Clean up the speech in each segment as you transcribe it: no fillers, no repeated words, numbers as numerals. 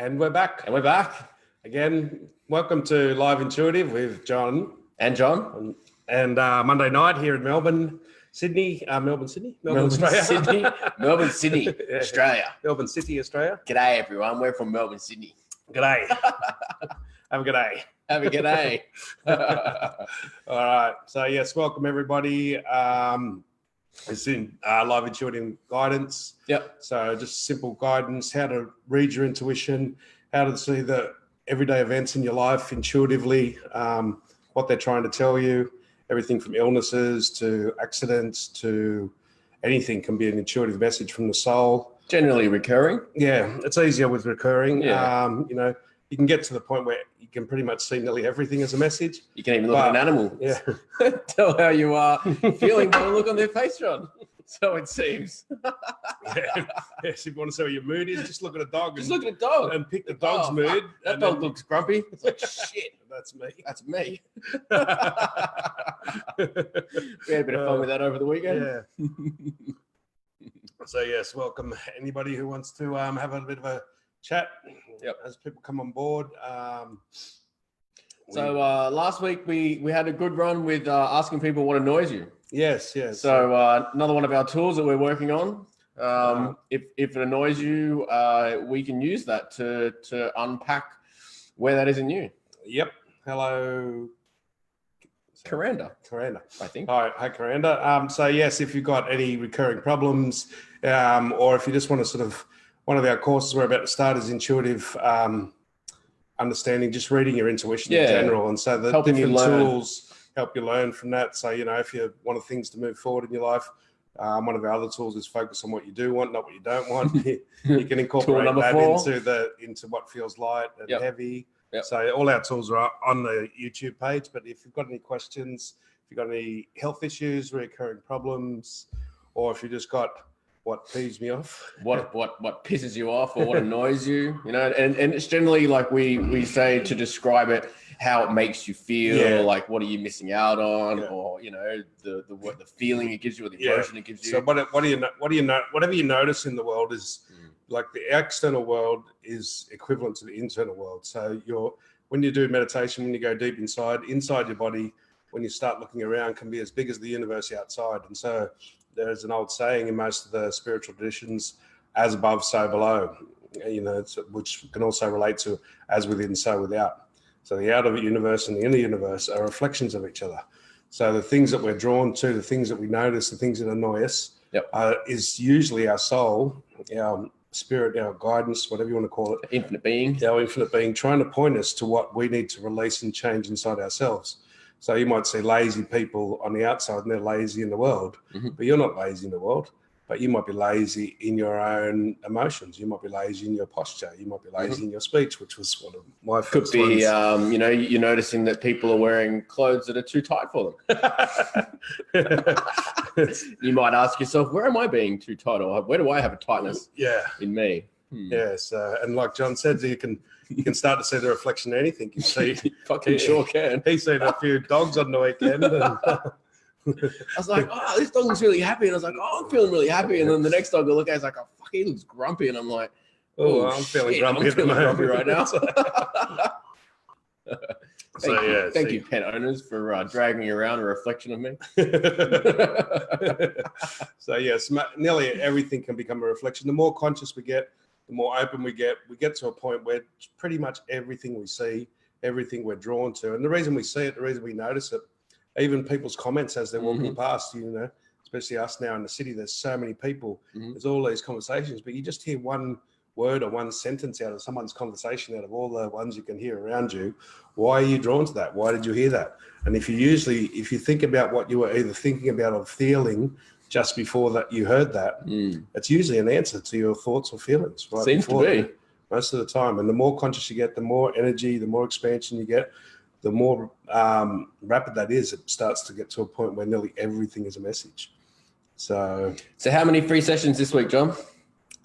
And we're back. And we're back. Again, welcome to Live Intuitive with John. And John. And Monday night here in Melbourne, Sydney. Melbourne, Australia. Sydney. Melbourne, Sydney, Yeah. Australia. Melbourne City, Australia. G'day, everyone. We're from Melbourne, Sydney. G'day. Have a good day. Have a good day. All right. So, yes, welcome everybody. It's in Live Intuitive Guidance. Yep. So just simple guidance, how to read your intuition, how to see the everyday events in your life intuitively, what they're trying to tell you, everything from illnesses to accidents to anything can be an intuitive message from the soul. Generally recurring. Yeah, it's easier with recurring. Yeah. You can get to the point where you can pretty much see nearly everything as a message. You can even look at an animal. Yeah. Tell how you are feeling by the look on their face, John. So it seems. Yeah. Yes, if you want to see what your mood is, just look at a dog. Just look at a dog. And pick the dog's mood. That dog looks grumpy. It's like, shit. That's me. That's me. We had a bit of fun with that over the weekend. Yeah. So, yes, welcome anybody who wants to have a bit of a chat. Yep. As people come on board. So last week we had a good run with asking people what annoys you. Yes. So another one of our tools that we're working on. If it annoys you, we can use that to unpack where that is in you. Yep. Hello. Karanda, I think. Hi, Karanda. So yes, if you've got any recurring problems, or if you just want to sort of, one of our courses we're about to start is intuitive understanding, just reading your intuition in general. And so the Helping different you learn. tools help you learn from that. So, if you want things to move forward in your life, one of our other tools is focus on what you do want, not what you don't want. You can incorporate that into what feels light and heavy. Yep. So all our tools are on the YouTube page, but if you've got any questions, if you've got any health issues, recurring problems, or if you just got what peeves me off, what pisses you off or what annoys you, and it's generally like we say to describe it, how it makes you feel, like what are you missing out on, or the feeling it gives you or the emotion it gives you. So whatever you notice in the world is like the external world is equivalent to the internal world. So when you do meditation, when you go deep inside your body, when you start looking around, can be as big as the universe outside. And so there's an old saying in most of the spiritual traditions, as above, so below, which can also relate to as within, so without. So the outer universe and the inner universe are reflections of each other. So the things that we're drawn to, the things that we notice, the things that annoy us, is usually our soul, our spirit, our guidance, whatever you want to call it. Our infinite being trying to point us to what we need to release and change inside ourselves. So you might see lazy people on the outside and they're lazy in the world, but you're not lazy in the world, but you might be lazy in your own emotions. You might be lazy in your posture. You might be lazy in your speech, which was one of my first ones. You're noticing that people are wearing clothes that are too tight for them. You might ask yourself, where am I being too tight, or where do I have a tightness in me? Yes, and like John said, you can start to see the reflection of anything. You see, fucking sure can. He's seen a few dogs on the weekend. And, I was like, oh, this dog looks really happy. And I was like, oh, I'm feeling really happy. And then the next dog I look at is like, oh, fuck, he looks grumpy. And I'm like, I'm feeling grumpy right now. Thank you, pet owners, for dragging around a reflection of me. So, yes, nearly everything can become a reflection. The more conscious we get, the more open we get to a point where pretty much everything we see, everything we're drawn to. And the reason we see it, the reason we notice it, even people's comments as they're walking past, especially us now in the city, there's so many people, there's all these conversations, but you just hear one word or one sentence out of someone's conversation out of all the ones you can hear around you. Why are you drawn to that? Why did you hear that? And if you think about what you were either thinking about or feeling just before that you heard that, it's usually an answer to your thoughts or feelings. Right? Seems to be. Most of the time. And the more conscious you get, the more energy, the more expansion you get, the more rapid that is. It starts to get to a point where nearly everything is a message. So how many free sessions this week, John?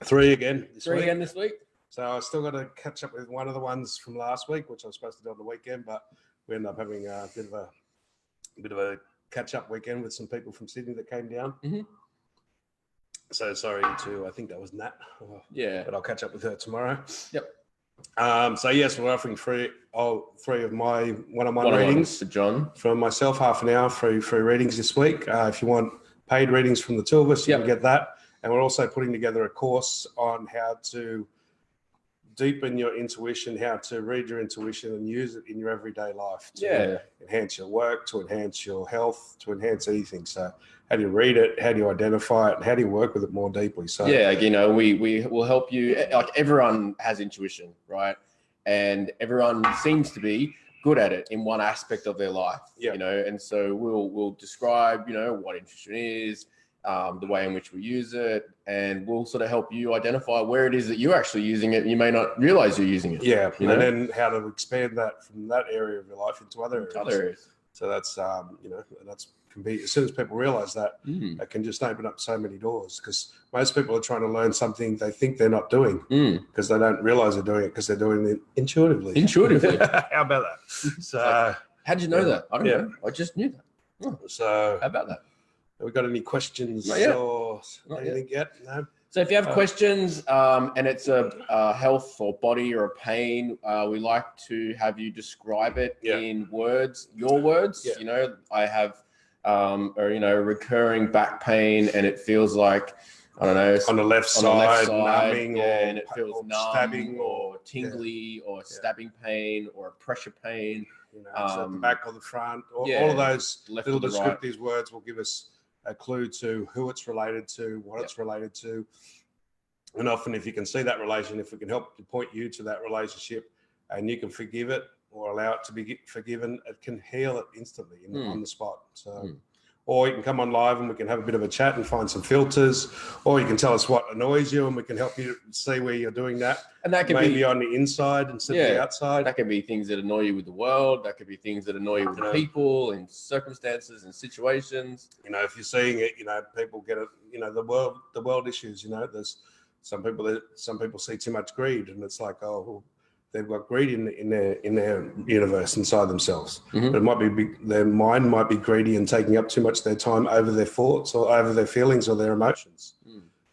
3 again this week. This week? So I still got to catch up with one of the ones from last week, which I was supposed to do on the weekend, but we ended up having a bit of a catch-up weekend with some people from Sydney that came down. So sorry I think that was Nat. Yeah. But I'll catch up with her tomorrow. Yep. So yes, we're offering three of my one-on-one readings for John. From myself, half an hour, free readings this week. If you want paid readings from the two of us, you can get that. And we're also putting together a course on how to deepen your intuition, how to read your intuition and use it in your everyday life to enhance your work, to enhance your health, to enhance anything. So how do you read it? How do you identify it? And how do you work with it more deeply? So we will help you. Like, everyone has intuition, right? And everyone seems to be good at it in one aspect of their life, and so we'll describe, what intuition is, the way in which we use it, and we'll sort of help you identify where it is that you're actually using it and you may not realize you're using it. And then how to expand that from that area of your life into other areas. So that's, that's can be, as soon as people realize that, it can just open up so many doors, because most people are trying to learn something they think they're not doing because they don't realize they're doing it because they're doing it intuitively. How about that? So how did you know that? I don't know. I just knew that. Oh. So how about that? Have we got any questions or anything yet? No. So if you have questions and it's a health or body or a pain, we like to have you describe it in words, your words. I have a recurring back pain, and it feels like, I don't know, on the left side, numbing, and it feels numb, stabbing, or tingly, or stabbing pain, or a pressure pain. So the back or the front, all of those little descriptive words will give us a clue to who it's related to, what it's related to. And often, if you can see that relation, if we can help to point you to that relationship and you can forgive it or allow it to be forgiven, it can heal it instantly on the spot. So, or you can come on live and we can have a bit of a chat and find some filters, or you can tell us what annoys you and we can help you see where you're doing that. And that can maybe be on the inside instead of the outside. That could be things that annoy you with the world. That could be things that annoy you with people and circumstances and situations. If you're seeing it, people get it. The world issues. There's some people see too much greed, and it's like, they've got greed in their universe inside themselves. But it might be their mind might be greedy and taking up too much of their time over their thoughts or over their feelings or their emotions.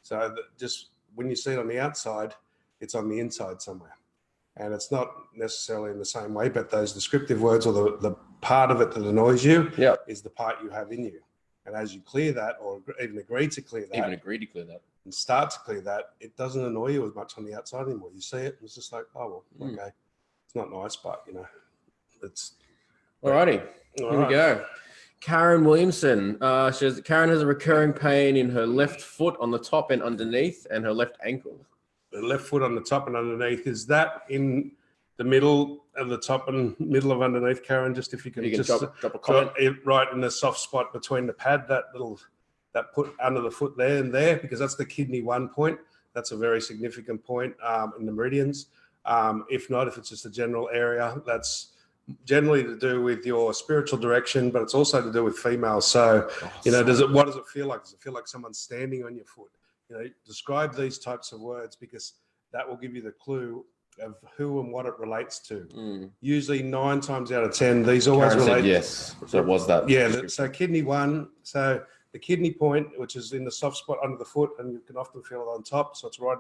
So just when you see it on the outside, it's on the inside somewhere, and it's not necessarily in the same way. But those descriptive words, or the part of it that annoys you, is the part you have in you. And as you clear that, or even agree to clear that, and start to clear that, it doesn't annoy you as much on the outside anymore. You see it, and it's just like, okay, it's not nice, but it's. Alrighty, here we go. Karen Williamson. She says Karen has a recurring pain in her left foot on the top and underneath, and her left ankle. The left foot on the top and underneath, is that in the middle of the top and middle of underneath, Karen? Just if you can just drop a comment. Right in the soft spot between the pad, that put under the foot there and there, because that's the kidney 1 point. That's a very significant point in the meridians. If not, if it's just a general area, that's generally to do with your spiritual direction, but it's also to do with females. So, what does it feel like? Does it feel like someone's standing on your foot? Describe these types of words, because that will give you the clue of who and what it relates to. Usually 9 times out of 10, these always relate. Yes. So it was that. Yeah. So kidney 1. So the kidney point, which is in the soft spot under the foot, and you can often feel it on top. So it's right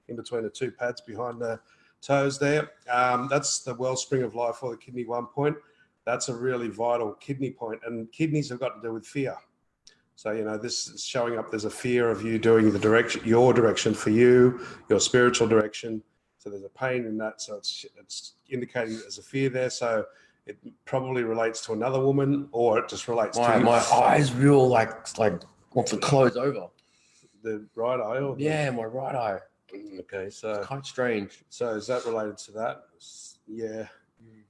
in between the 2 pads behind the toes there. That's the wellspring of life, or the kidney 1 point. That's a really vital kidney point. And kidneys have got to do with fear. So, this is showing up. There's a fear of you doing your direction for you, your spiritual direction. So there's a pain in that. So it's indicating there's a fear there. So it probably relates to another woman, or it just relates to my eyes real like wants to close over. The right eye? Or my right eye. Okay, so it's quite strange. So is that related to that? Yeah.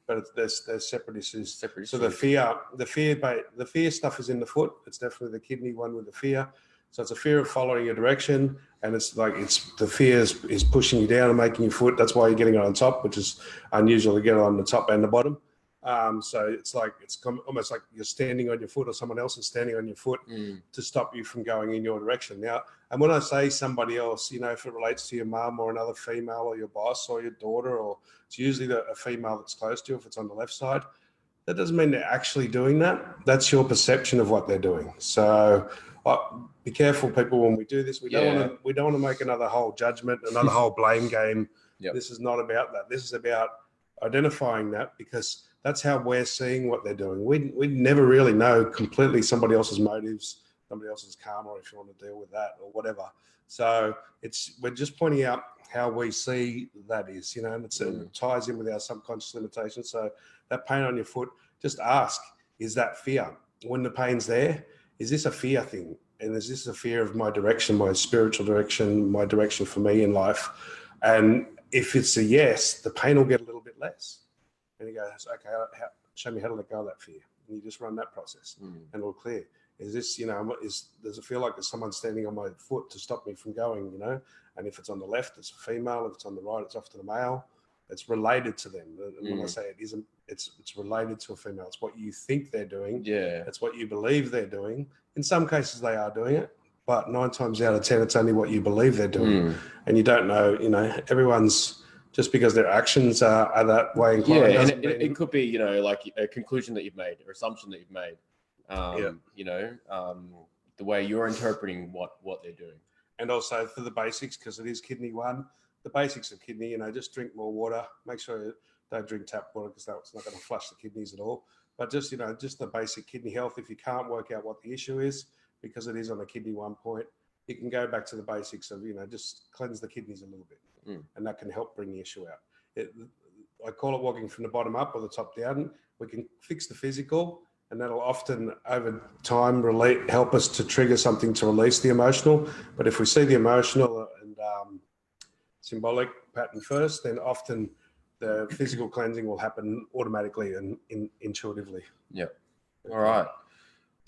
But there's separate issues. So the fear stuff is in the foot. It's definitely the kidney one with the fear. So it's a fear of following your direction, and it's like the fear is pushing you down and making your foot. That's why you're getting it on top, which is unusual to get it on the top and the bottom. So it's almost like you're standing on your foot, or someone else is standing on your foot to stop you from going in your direction. Now, and when I say somebody else, if it relates to your mum or another female, or your boss or your daughter, or it's usually a female that's close to you if it's on the left side, that doesn't mean they're actually doing that. That's your perception of what they're doing. So be careful, people, when we do this. We don't want to make another whole judgment, another whole blame game Yep. This is not about that. This is about identifying that, because that's how we're seeing what they're doing. We never really know completely somebody else's motives, somebody else's karma, if you want to deal with that or whatever. So we're just pointing out how we see that is, and it ties in with our subconscious limitations. So that pain on your foot, just ask, is that fear? When the pain's there, is this a fear thing? And is this a fear of my direction, my spiritual direction, my direction for me in life? And if it's a yes, the pain will get a little bit less. And he goes, okay, show me how to let go of that fear. And you just run that process and it'll clear. Is this, does it feel like there's someone standing on my foot to stop me from going, And if it's on the left, it's a female. If it's on the right, it's off to the male. It's related to them. And when I say it isn't, it's related to a female. It's what you think they're doing. Yeah. It's what you believe they're doing. In some cases, they are doing it, but 9 times out of 10, it's only what you believe they're doing. And you don't know, everyone's, just because their actions are that way inclined. Yeah, and it could be, like a conclusion that you've made or assumption that you've made. The way you're interpreting what they're doing. And also for the basics, because it is kidney 1, the basics of kidney, just drink more water. Make sure you don't drink tap water, because that's not going to flush the kidneys at all. But just, just the basic kidney health. If you can't work out what the issue is, because it is on a kidney 1 point, you can go back to the basics of, just cleanse the kidneys a little bit. And that can help bring the issue out. I call it walking from the bottom up or the top down. We can fix the physical, and that'll often over time help us to trigger something to release the emotional. But if we see the emotional and symbolic pattern first, then often the physical cleansing will happen automatically and intuitively. Yep. All right.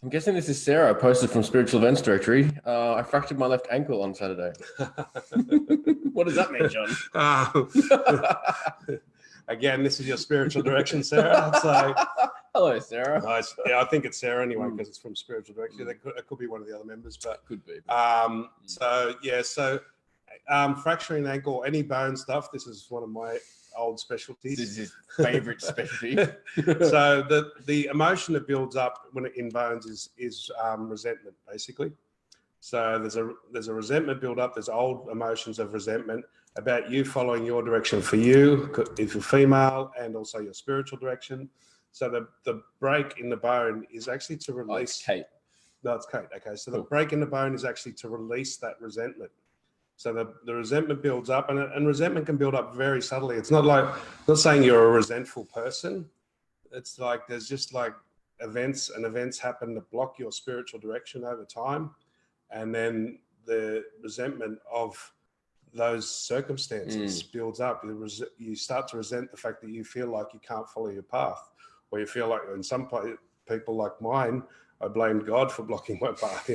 I'm guessing this is Sarah, posted from Spiritual Events Directory. I fractured my left ankle on Saturday. What does that mean, John? Again, this is your spiritual direction, Sarah. So, hello, Sarah. Nice. Yeah, I think it's Sarah anyway, because it's from Spiritual Directory. It could be one of the other members, but could be. So fracturing ankle, any bone stuff. This is one of my old specialties. This is his favorite specialty. So the emotion that builds up in bones is resentment, basically. So there's a resentment build up. There's old emotions of resentment about you following your direction for you, if you're female, and also your spiritual direction. So the break in the bone is actually to release. Oh, it's Kate. No, it's Kate. Okay, so the break in the bone is actually to release that resentment. So the resentment builds up, and resentment can build up very subtly. It's not saying you're a resentful person. It's like there's just like events happen to block your spiritual direction over time. And then the resentment of those circumstances builds up. You start to resent the fact that you feel like you can't follow your path, or you feel like, in some people like mine, I blamed God for blocking my path.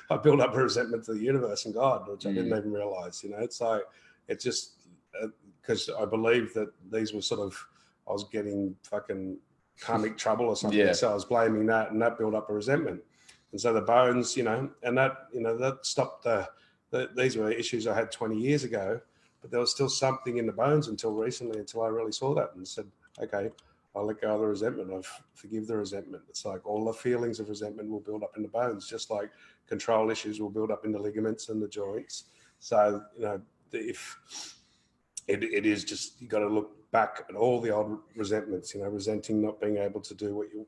I built up a resentment to the universe and God, which I didn't even realize. It's like, it's just because I believed that these were sort of, I was getting fucking karmic trouble or something. Yeah. So I was blaming that, and that built up a resentment. And so the bones, and that stopped these were issues I had 20 years ago, but there was still something in the bones until recently, until I really saw that and said, okay, I'll let go of the resentment. I forgive the resentment. It's like all the feelings of resentment will build up in the bones, just like control issues will build up in the ligaments and the joints. So, if it is just, you got to look back at all the old resentments, resenting not being able to do what you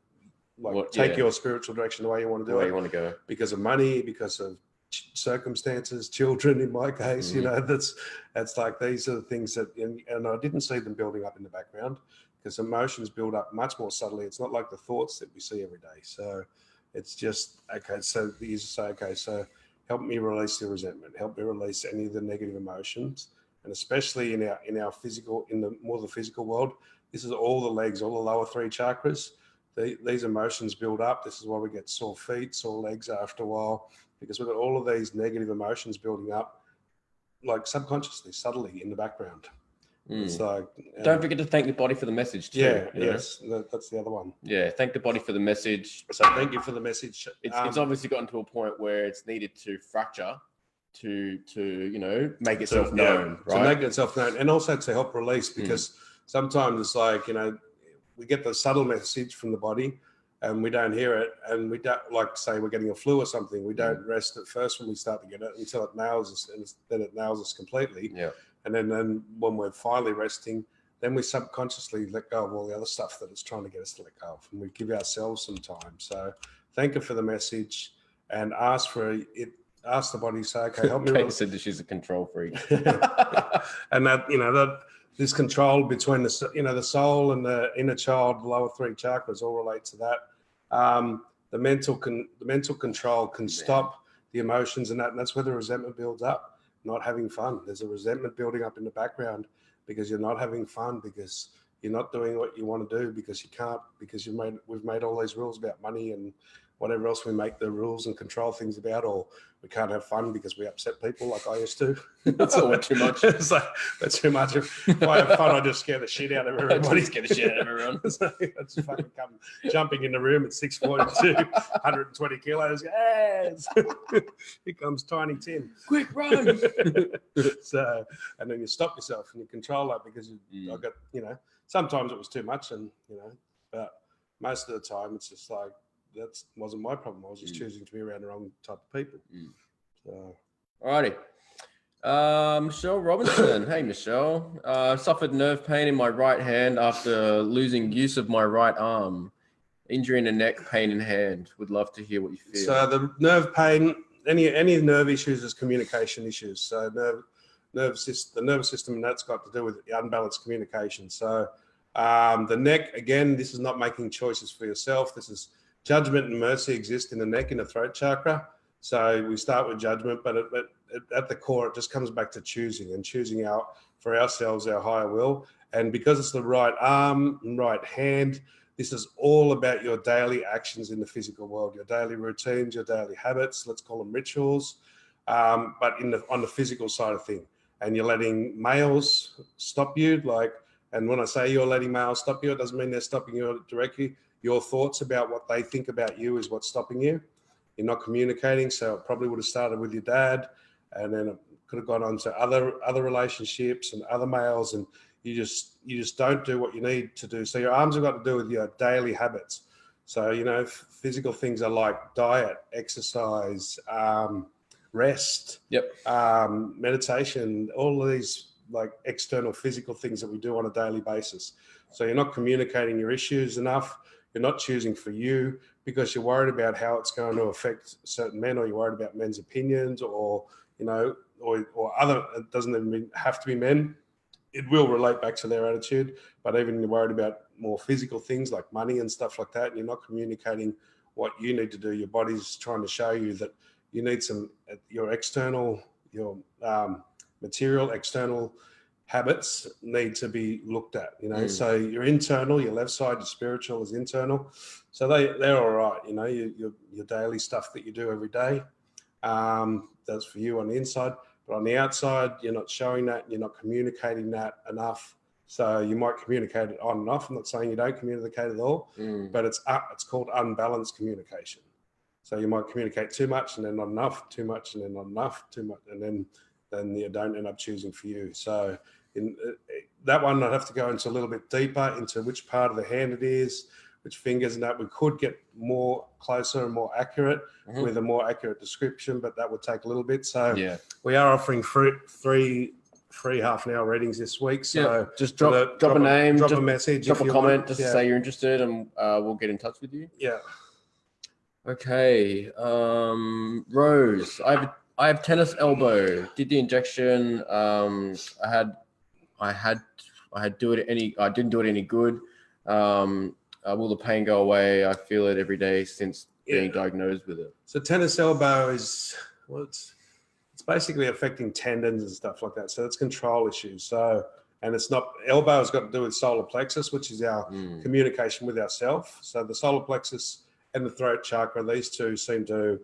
take your spiritual direction the way you want to do it. The way you want to go. Because of money, because of circumstances, children in my case, that's like, these are the things that, and I didn't see them building up in the background, because emotions build up much more subtly. It's not like the thoughts that we see every day. So it's just, okay, so you say, okay, so help me release the resentment, help me release any of the negative emotions. And especially in our physical, in the physical world, this is all the legs, all the lower 3 chakras. These emotions build up. This is why we get sore feet, sore legs after a while, because we've got all of these negative emotions building up, like subconsciously, subtly in the background. It's like, don't forget to thank the body for the message too. Yeah, yes, that's the other one. Yeah, thank the body for the message. So thank you for the message. It's obviously gotten to a point where it's needed to fracture to make itself known, right? To make itself known, and also to help release, because sometimes it's like, we get the subtle message from the body and we don't hear it, and we don't, like, say we're getting a flu or something, we don't rest at first when we start to get it until it nails us, and then it nails us completely. Yeah. And then when we're finally resting, then we subconsciously let go of all the other stuff that it's trying to get us to let go of, and we give ourselves some time. So thank her for the message, and ask for it. Ask the body, say, okay, help me. Kate said that she's a control freak. And that, that this control between the soul and the inner child, the lower 3 chakras, all relate to that. The mental control can stop the emotions, and that's where the resentment builds up. Not having fun. There's a resentment building up in the background because you're not having fun, because you're not doing what you want to do, because you can't, because we've made all these rules about money and whatever else we make the rules and control things about, or we can't have fun because we upset people like I used to. That's all too much. It's like, that's too much. If I have fun, I just scare the shit out of everybody. Scare the shit out of everyone. So that's fucking come jumping in the room at 6'2", 120 kilos. Yes! Here comes Tiny Tim. Quick, run! So, and then you stop yourself and you control that, because I got, sometimes it was too much, and, but most of the time it's just like, that wasn't my problem. I was just choosing to be around the wrong type of people. So. Alrighty. Michelle Robinson. Hey, Michelle. Suffered nerve pain in my right hand after losing use of my right arm. Injury in the neck, pain in hand. Would love to hear what you feel. So the nerve pain, any nerve issues is communication issues. So the nervous system, and that's got to do with unbalanced communication. So the neck, again, this is not making choices for yourself. This is judgment and mercy exist in the neck, in the throat chakra. So we start with judgment, but at the core, it just comes back to choosing out for ourselves, our higher will. And because it's the right arm and right hand, this is all about your daily actions in the physical world, your daily routines, your daily habits, let's call them rituals, but on the physical side of things. And you're letting males stop you, and when I say you're letting males stop you, it doesn't mean they're stopping you directly. Your thoughts about what they think about you is what's stopping you. You're not communicating, so it probably would have started with your dad, and then it could have gone on to other relationships and other males, and you just don't do what you need to do. So your arms have got to do with your daily habits. So physical things are like diet, exercise, rest, meditation, all of these like external physical things that we do on a daily basis. So you're not communicating your issues enough. You're not choosing for you because you're worried about how it's going to affect certain men, or you're worried about men's opinions, or other. It doesn't even have to be men. It will relate back to their attitude, but even you're worried about more physical things like money and stuff like that, and you're not communicating what you need to do. Your body's trying to show you that you need your material external habits need to be looked at, So your internal, your left side, your spiritual is internal. So they're all right, your daily stuff that you do every day. That's for you on the inside, but on the outside, you're not showing that, you're not communicating that enough. So you might communicate it on and off. I'm not saying you don't communicate at all, but it's called unbalanced communication. So you might communicate too much and then not enough, too much and then not enough, too much, and then you don't end up choosing for you. So in that one, I'd have to go into a little bit deeper into which part of the hand it is, which fingers, and that we could get more closer and more accurate with a more accurate description, but that would take a little bit. So we are offering free half-an-hour readings this week. So just drop a name, drop a message, drop a comment, just to say you're interested, and we'll get in touch with you. Yeah. Okay. Rose, I have tennis elbow. Did the injection. I didn't do it any good. Will the pain go away? I feel it every day since being diagnosed with it. So tennis elbow is it's basically affecting tendons and stuff like that. So it's control issues. So, and it's not, elbow has got to do with solar plexus, which is our communication with ourself. So the solar plexus and the throat chakra, these two seem to,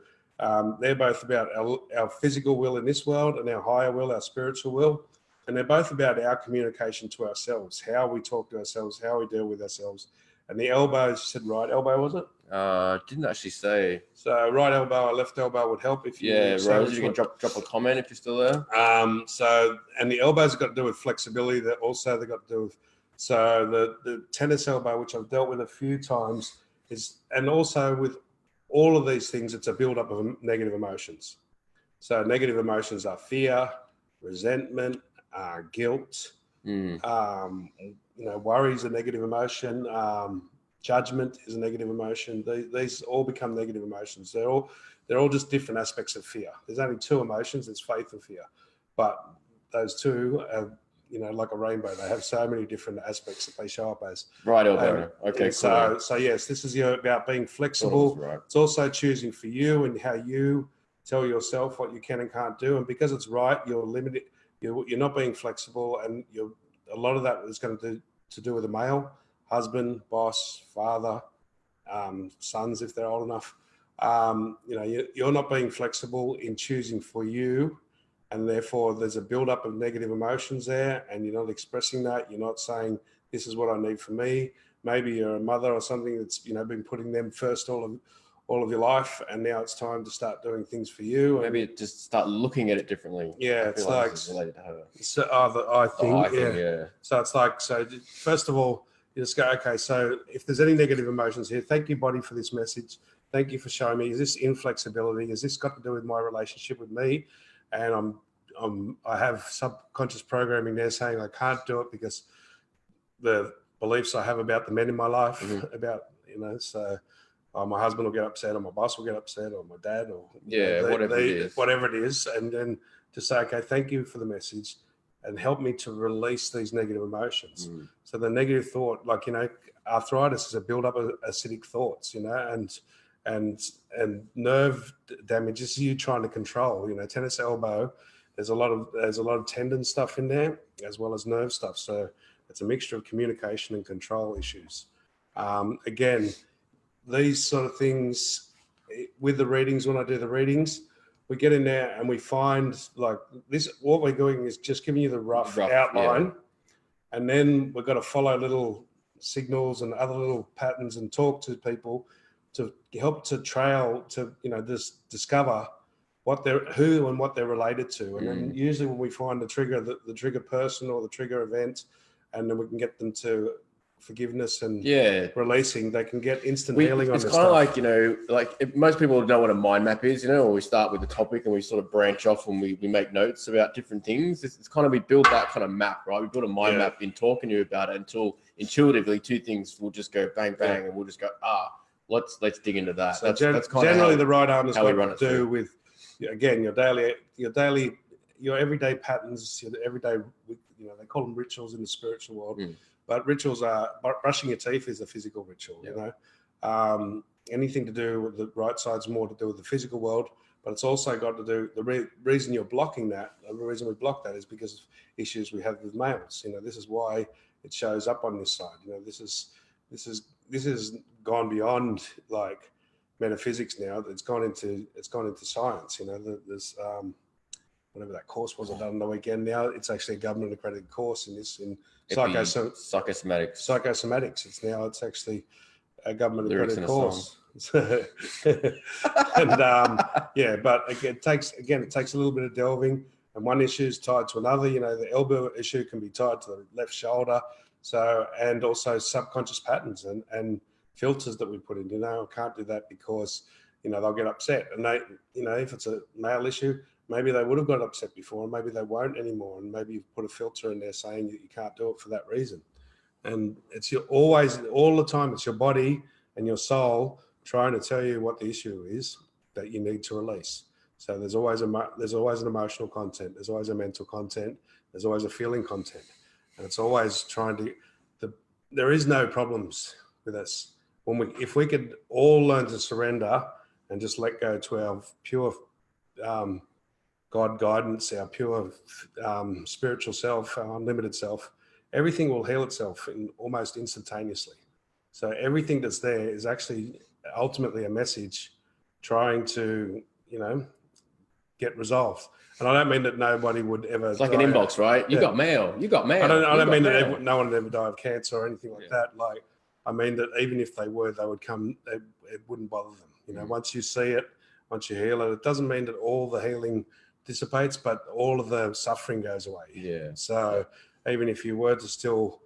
they're both about our physical will in this world and our higher will, our spiritual will. And they're both about our communication to ourselves, how we talk to ourselves, how we deal with ourselves. And the elbow, you said right elbow, was it? Didn't actually say. So right elbow or left elbow would help if you. Yeah, Rose, you can drop a comment if you're still there. So, and the elbow's got to do with flexibility. That also they got to do with. So the tennis elbow, which I've dealt with a few times, is, and also with all of these things, it's a build up of negative emotions. So negative emotions are fear, resentment, guilt, Mm. Worry is a negative emotion. Judgment is a negative emotion. These all become negative emotions. They're all just different aspects of fear. There's only two emotions. There's faith and fear, but those two are, like a rainbow. They have so many different aspects that they show up as. Right, Alberto. Okay, cool. So yes, this is about being flexible. Right. It's also choosing for you and how you tell yourself what you can and can't do. And because it's right, you're limited. You're not being flexible, and a lot of that is going to do with a male, husband, boss, father, sons if they're old enough. You're not being flexible in choosing for you, and therefore there's a build-up of negative emotions there, and you're not expressing that. You're not saying, this is what I need for me. Maybe you're a mother or something that's been putting them first all of your life, and now it's time to start doing things for you. Maybe just start looking at it differently. Yeah, it's like this is related to her. So I think, yeah. So it's like, first of all, you just go, okay, so if there's any negative emotions here, thank you, body, for this message. Thank you for showing me. Is this inflexibility? Has this got to do with my relationship with me? And I have subconscious programming there saying I can't do it because the beliefs I have about the men in my life, about, my husband will get upset, or my boss will get upset, or my dad, or whatever it is. And then to say, okay, thank you for the message, and help me to release these negative emotions. So the negative thought, like, arthritis is a build-up of acidic thoughts, and nerve damage is you trying to control. Tennis elbow, there's a lot of tendon stuff in there as well as nerve stuff. So it's a mixture of communication and control issues. Again, these sort of things with the readings, when I do the readings, we get in there and we find like this, what we're doing is just giving you the rough outline. And then we've got to follow little signals and other little patterns and talk to people to help to trail to, just discover who and what they're related to. And then usually when we find the trigger person or the trigger event, and then we can get them to forgiveness and releasing, they can get instant healing on this stuff. It's kind of like, most people know what a mind map is, or we start with the topic and we sort of branch off and we make notes about different things. It's kind of, we build that kind of map, right? We build a mind map in talking to you about it until intuitively two things will just go bang, bang, and we'll just go, let's dig into that. So that's kind generally of the right arm has got to do with, again, your everyday patterns, your everyday, they call them rituals in the spiritual world. But rituals are, brushing your teeth is a physical ritual, anything to do with the right side's more to do with the physical world, but it's also got to do, the reason you're blocking that, the reason we block that is because of issues we have with males. This is why it shows up on this side. This is gone beyond like metaphysics now. It's gone into science. There's whatever that course was I done on the weekend. Now it's actually a government accredited course in psychosomatics. It's actually a government accredited course. And but it takes a little bit of delving, and one issue is tied to another. The elbow issue can be tied to the left shoulder. So, and also subconscious patterns and filters that we put in. I can't do that because they'll get upset, and they, if it's a male issue, maybe they would have got upset before, and maybe they won't anymore. And maybe you've put a filter in there saying that you can't do it for that reason. And it's always, all the time, it's your body and your soul trying to tell you what the issue is that you need to release. So there's always an emotional content. There's always a mental content. There's always a feeling content. And it's always trying to, there is no problems with us. If we could all learn to surrender and just let go to our pure, God guidance, our pure spiritual self, our unlimited self, everything will heal itself almost instantaneously. So everything that's there is actually ultimately a message trying to, get resolved. And I don't mean that nobody would ever. It's like an inbox, right? You got mail. I don't mean that no one would ever die of cancer or anything like that. Like, I mean that even if they would come, it wouldn't bother them. Once you see it, once you heal it, it doesn't mean that all the healing dissipates, but all of the suffering goes away. Yeah. So even if you were to still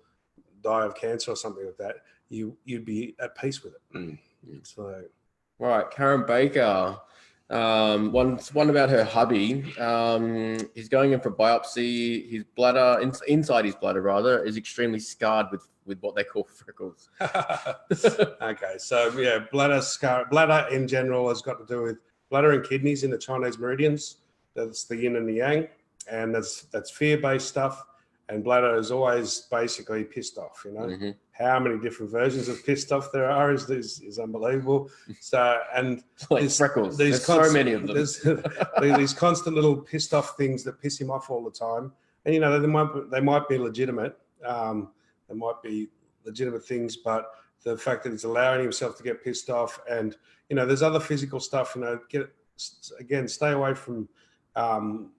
die of cancer or something like that, you'd be at peace with it. So, right, Karen Baker. One about her hubby. He's going in for biopsy. His bladder, inside his bladder rather, is extremely scarred with what they call freckles. Okay, so yeah, bladder in general has got to do with bladder and kidneys in the Chinese meridians. That's the yin and the yang, and that's fear-based stuff. And bladder is always basically pissed off. You know, how many different versions of pissed off there are is unbelievable. So, and like freckles. There's so many of them. There's these constant little pissed off things that piss him off all the time. And you know, they might be legitimate. They might be legitimate things, but the fact that he's allowing himself to get pissed off, and you know, there's other physical stuff. You know, stay away from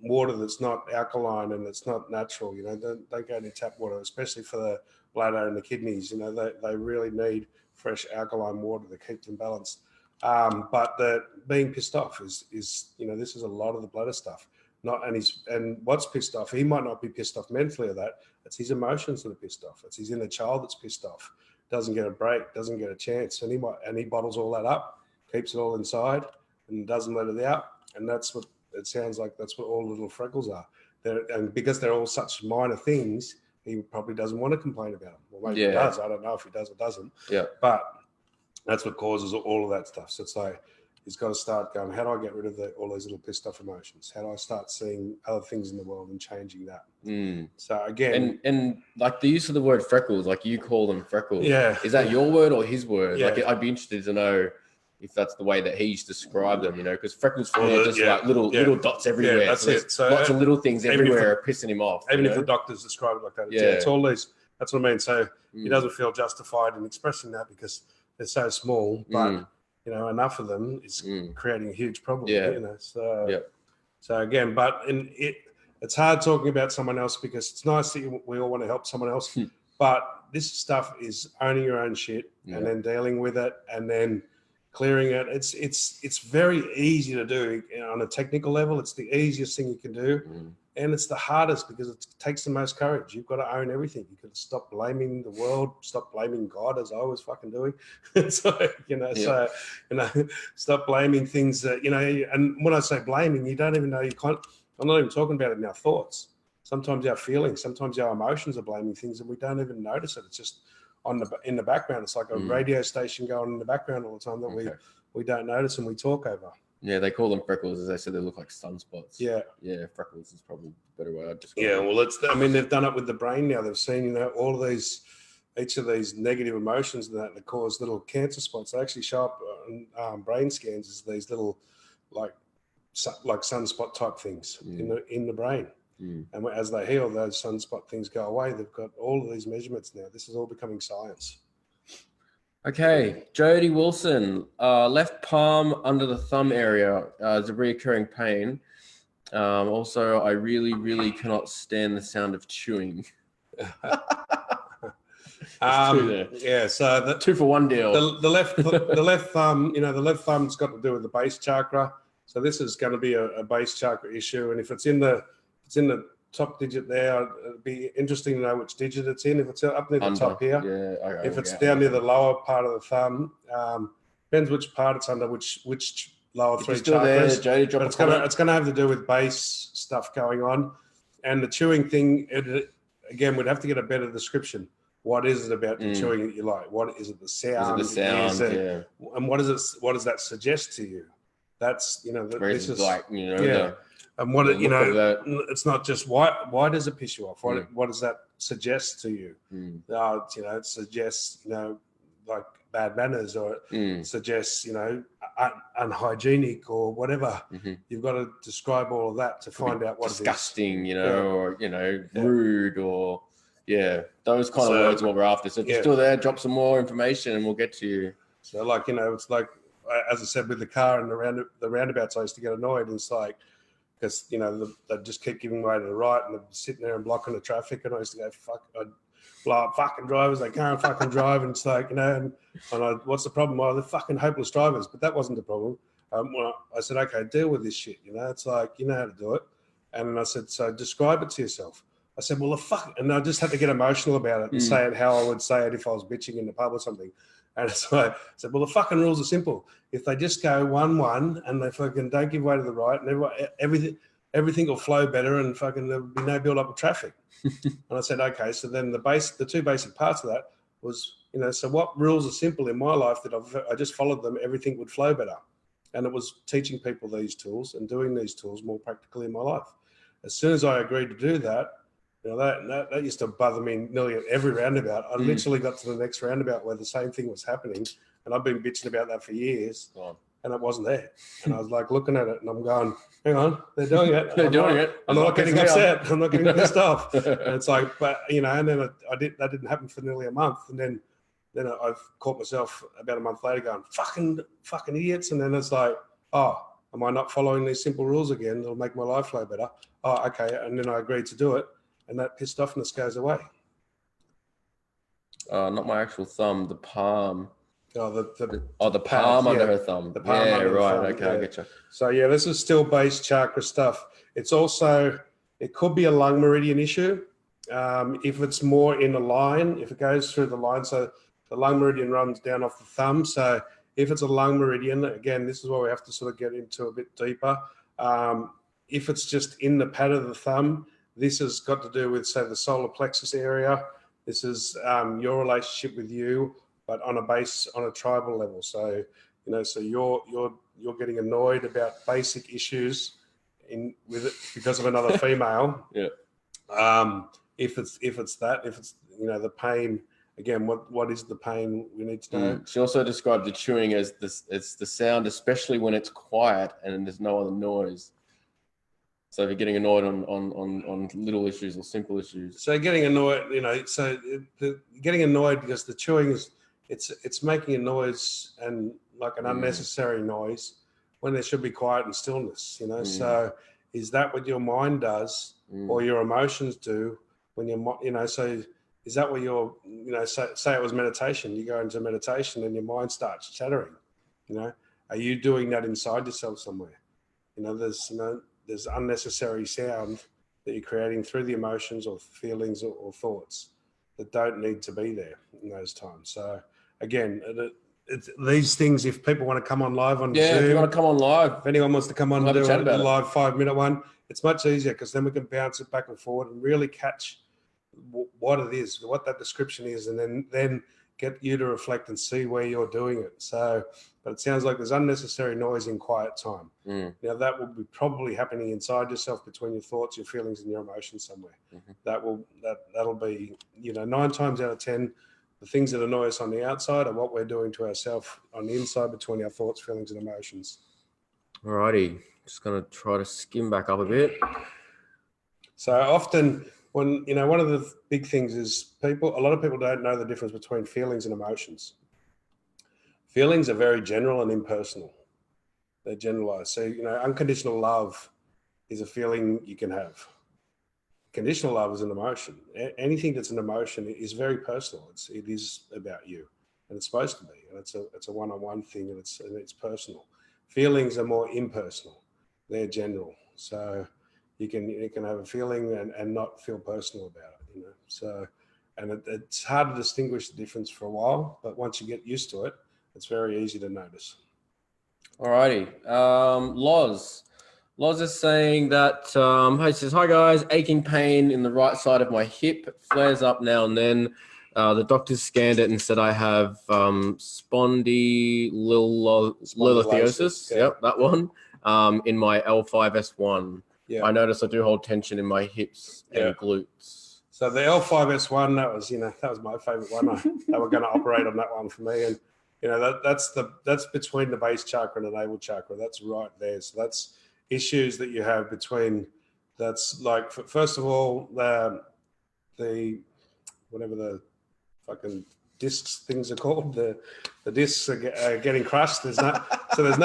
water that's not alkaline and it's not natural. You know, don't go to tap water, especially for the bladder and the kidneys. You know, they really need fresh alkaline water to keep them balanced. But the being pissed off is you know, this is a lot of the bladder stuff. And what's pissed off, he might not be pissed off mentally of that. It's his emotions that are pissed off. It's his inner child that's pissed off. Doesn't get a break, doesn't get a chance. And he bottles all that up, keeps it all inside and doesn't let it out. And that's what it sounds like. That's what all the little freckles are. And because they're all such minor things, he probably doesn't want to complain about them. Well, maybe he does. I don't know if he does or doesn't. Yeah. But that's what causes all of that stuff. So it's like, he's got to start going, how do I get rid of all those little pissed off emotions? How do I start seeing other things in the world and changing that? So again, and like the use of the word freckles, like you call them freckles. Yeah. Is that your word or his word? Yeah. Like I'd be interested to know if that's the way that he's described them, you know, because freckles for me are just like little dots everywhere. Yeah, that's it. So lots of little things everywhere are pissing him off. Even if the doctors describe it like that, it's all these. That's what I mean. So he doesn't feel justified in expressing that because they're so small, but you know, enough of them is creating a huge problem. You know, so again, but it's hard talking about someone else because it's nice that we all want to help someone else, but this stuff is owning your own shit and then dealing with it and then clearing it. It's very easy to do on a technical level. It's the easiest thing you can do. And it's the hardest because it takes the most courage. You've got to own everything. You could stop blaming the world, stop blaming God, as I was fucking doing. So, you know, stop blaming things that, you know, and when I say blaming, you don't even know, I'm not even talking about it in our thoughts. Sometimes our feelings, sometimes our emotions are blaming things and we don't even notice it. It's just in the background. It's like a radio station going in the background all the time that we don't notice and we talk over. Yeah, they call them freckles. As I said, they look like sunspots. Yeah, freckles is probably a better way I'd describe it. Yeah, well, I mean, they've done it with the brain now. They've seen, you know, all of each of these negative emotions that cause little cancer spots. They actually show up on brain scans as these little, like sunspot type things in the brain. And as they heal, those sunspot things go away. They've got all of these measurements now. This is all becoming science. Okay, Jody Wilson, left palm under the thumb area is a reoccurring pain. Also, I really cannot stand the sound of chewing. Yeah, so the 2-for-1 deal. The left thumb, you know, the left thumb's got to do with the base chakra. So this is going to be a base chakra issue, and if it's in the top digit there, it'd be interesting to know which digit it's in. If it's up near the top here, if it's down near the lower part of the thumb, depends which part it's under, which lower three chakras. Jody, but it's going to have to do with base stuff going on, and the chewing thing. Again, we'd have to get a better description. What is it about the chewing that you like? What is it? The sound? Is it the sound? And what does that suggest to you? That's, you know, this is like, you know, and what you know, it's not just why does it piss you off? What does that suggest to you? You know, it suggests, you know, like bad manners, or it suggests, you know, unhygienic or whatever. You've got to describe all of that to find out what disgusting, it is. You know, or, you know, rude, or those kind of words what we're after. So if you're still there, drop some more information and we'll get to you. So like, you know, it's like, as I said, with the car and the roundabouts, I used to get annoyed. And it's like, because, you know, they just keep giving way to the right and they're sitting there and blocking the traffic. And I used to go, I'd blow up fucking drivers. They can't fucking drive. And it's like, you know, and what's the problem? Oh, they're fucking hopeless drivers. But that wasn't the problem. Well, I said, okay, deal with this shit. You know, it's like, you know how to do it. And I said, so describe it to yourself. I said, well, and I just had to get emotional about it and say it how I would say it if I was bitching in the pub or something. And so I said, well, the fucking rules are simple. If they just go 1-1 and they fucking don't give way to the right, and everything will flow better, and fucking there'll be no build up of traffic. And I said, okay. So then the two basic parts of that was, so what rules are simple in my life that I just followed them, everything would flow better. And it was teaching people these tools and doing these tools more practically in my life. As soon as I agreed to do that, that used to bother me nearly at every roundabout. I literally got to the next roundabout where the same thing was happening, and I've been bitching about that for years, and it wasn't there. And I was like looking at it, and I'm going, "Hang on, they're doing it. I'm not getting upset. I'm not getting pissed off." And it's like, but and then that didn't happen for nearly a month, and then I've caught myself about a month later going, "Fucking idiots!" And then it's like, "Oh, am I not following these simple rules again? It'll make my life flow better." Oh, okay. And then I agreed to do it. And that pissed offness goes away. Not my actual thumb, the palm. Oh, the palm under her thumb. The palm under the thumb. Okay, I get you. So this is still base chakra stuff. It's also, it could be a lung meridian issue. If it's more in a line, if it goes through the line, so the lung meridian runs down off the thumb. So if it's a lung meridian, again, this is where we have to sort of get into a bit deeper. If it's just in the pad of the thumb, this has got to do with, say, the solar plexus area. This is your relationship with you, but on a tribal level. So, so you're getting annoyed about basic issues with it because of another female. Yeah. If it's the pain. Again, what is the pain? We need to know. She also described the chewing as it's the sound, especially when it's quiet and there's no other noise. So if you're getting annoyed on little issues or simple issues. So getting annoyed, getting annoyed because the chewing is, it's making a noise and like an unnecessary noise when there should be quiet and stillness, So is that what your mind does or your emotions do when you're, so is that what you're, say it was meditation, you go into meditation and your mind starts chattering, are you doing that inside yourself somewhere? There's unnecessary sound that you're creating through the emotions or feelings or thoughts that don't need to be there in those times. So again, these things, if people want to come on live on Zoom, if you want to come on live, if anyone wants to come on and do a live 5-minute one, it's much easier because then we can bounce it back and forward and really catch what it is, what that description is, and then get you to reflect and see where you're doing it. So, but it sounds like there's unnecessary noise in quiet time. Now that will be probably happening inside yourself between your thoughts, your feelings, and your emotions somewhere. That'll be, 9 times out of 10, the things that annoy us on the outside are what we're doing to ourselves on the inside between our thoughts, feelings, and emotions. Alrighty, just gonna try to skim back up a bit. So often, when one of the big things is a lot of people don't know the difference between feelings and emotions. Feelings are very general and impersonal. They're generalized. So, unconditional love is a feeling you can have. Conditional love is an emotion. Anything that's an emotion is very personal. It is about you, and it's supposed to be. And it's a one-on-one thing, and it's personal. Feelings are more impersonal. They're general. So you can have a feeling and not feel personal about it, So, and it's hard to distinguish the difference for a while, but once you get used to it, it's very easy to notice. Alrighty. Loz is saying that, he says, hi guys, aching pain in the right side of my hip. It flares up now and then. The doctors scanned it and said I have spondylolisthesis. Yeah. Yep, that one. In my L5S1. Yeah. I notice I do hold tension in my hips and glutes. So the L5S1, that was my favorite one. They were going to operate on that one for me, and that's between the base chakra and the navel chakra. That's right there. So that's issues that you have between. That's like, first of all, the whatever the fucking discs things are called, the discs are getting crushed. There's no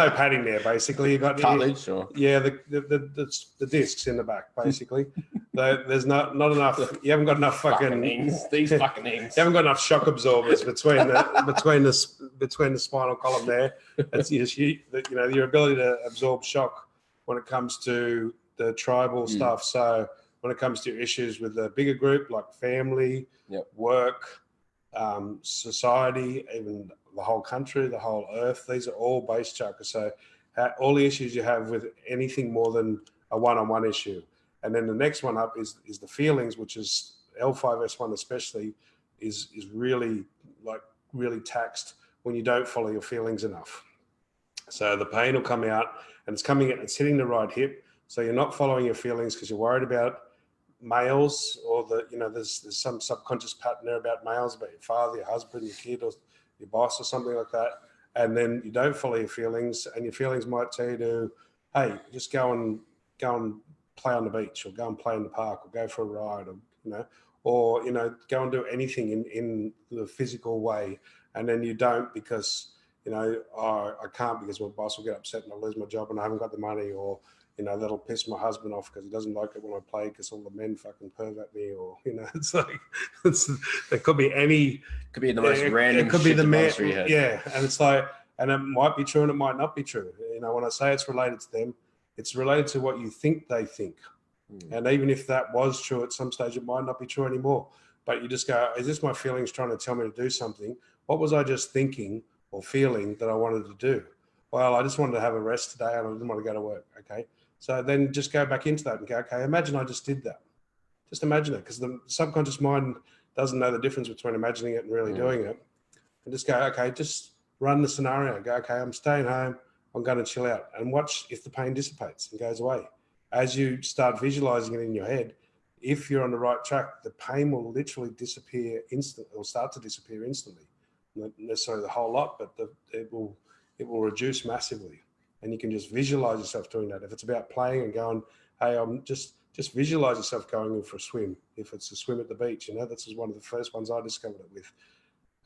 padding there. Basically, you got cartilage. Sure. Yeah, the discs in the back. Basically, there's not enough. You haven't got enough these fucking things. You haven't got enough shock absorbers between the spinal column there. That's your ability to absorb shock when it comes to the tribal stuff. So when it comes to issues with the bigger group like family, work, society, even the whole country, the whole earth. These are all base chakras. So all the issues you have with anything more than a one-on-one issue. And then the next one up is the feelings, which is L5S1 especially, is really taxed when you don't follow your feelings enough. So the pain will come out, and it's hitting the right hip. So you're not following your feelings because you're worried about males, or there's some subconscious pattern there about males, about your father, your husband, your kid, or your boss, or something like that. And then you don't follow your feelings, and your feelings might tell you to, hey, just go and play on the beach, or go and play in the park, or go for a ride, or go and do anything in the physical way. And then you don't because I can't, because my boss will get upset and I'll lose my job and I haven't got the money, or that'll piss my husband off because he doesn't like it when I play because all the men fucking perv at me, or it's like there could be any, could be the most random. It could be the man, head. yeah, and it's like, and it might be true and it might not be true. When I say it's related to them, it's related to what you think they think. And even if that was true at some stage, it might not be true anymore. But you just go, is this my feelings trying to tell me to do something? What was I just thinking or feeling that I wanted to do? Well, I just wanted to have a rest today and I didn't want to go to work. Okay. So then just go back into that and go, okay, imagine I just did that. Just imagine it, because the subconscious mind doesn't know the difference between imagining it and really doing it. And just go, okay, just run the scenario. Go, okay, I'm staying home. I'm going to chill out and watch if the pain dissipates and goes away. As you start visualizing it in your head, if you're on the right track, the pain will literally disappear instantly, or start to disappear instantly. Not necessarily the whole lot, but it will reduce massively. And you can just visualize yourself doing that. If it's about playing and going, hey, I'm just visualize yourself going in for a swim. If it's a swim at the beach, this is one of the first ones I discovered it with.